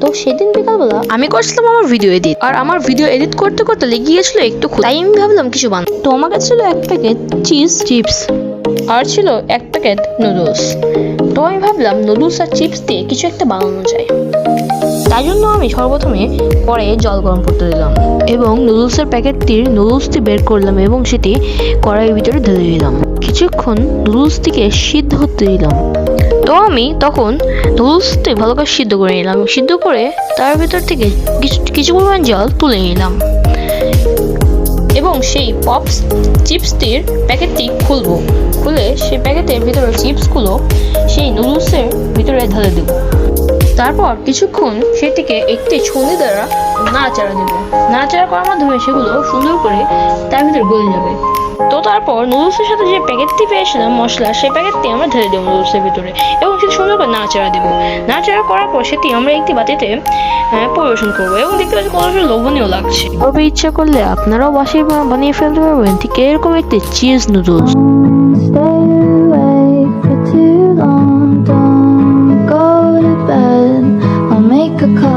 তো সেদিন বিকালবেলা আমি করছিলাম আমার ভিডিও এডিট, আর আমার ভিডিও এডিট করতে করতে লেগে গিয়েছিল একটু ক্ষুধা। তাই আমি ভাবলাম কিছু বানাবো। তো আমার কাছে ছিল এক প্যাকেট চিপস আর ছিল এক প্যাকেট নুডলস। তো আমি ভাবলাম নুডলস আর চিপস দিয়ে কিছু একটা বানানো যায়। তাই জন্য আমি সর্বপ্রথমে কড়াইয়ে জল গরম করতে দিলাম এবং নুডলসের প্যাকেটটির নুডলসটি বের করলাম এবং সেটি কড়াইয়ের ভিতরে ঢেলে দিলাম। কিছুক্ষণ নুডলসটিকে সিদ্ধ হতে দিলাম। তো আমি তখন নুডলসটি ভালো করে সিদ্ধ করে নিলাম। সিদ্ধ করে তার ভিতর থেকে কিছু পরিমাণ জল তুলে নিলাম এবং সেই পপস চিপসটির প্যাকেটটি খুলে সেই প্যাকেটের ভিতরে চিপসগুলো সেই নুডলসের ভিতরে ঢেলে দেব। তারপর কিছুক্ষণ সেটিকে একটি ছুরি দ্বারা নাড়াচাড়া দেব। নাড়াচাড়া করার মাধ্যমে সেগুলো সুন্দর করে তার ভিতরে গলে যাবে। তো তারপর নুডলসের সাথে যে প্যাকেটটি পেয়েছিলাম মশলা, সেই প্যাকেটটি আমরা ঢেলে দেবো নুডলসের ভিতরে এবং সেটি সুন্দর করে নাড়াচাড়া দেবো। নাড়াচাড়া করার পর সেটি আমরা একটি বাটিতে পরিবেশন করবো এবং দেখতে পাচ্ছি কতটা লোভনীয় লাগছে। তবে ইচ্ছা করলে আপনারাও বাসায় বানিয়ে ফেলতে পারবেন ঠিক এরকম একটি cheese noodles. Stay awake for too long, don't go to bed. I'll make a call.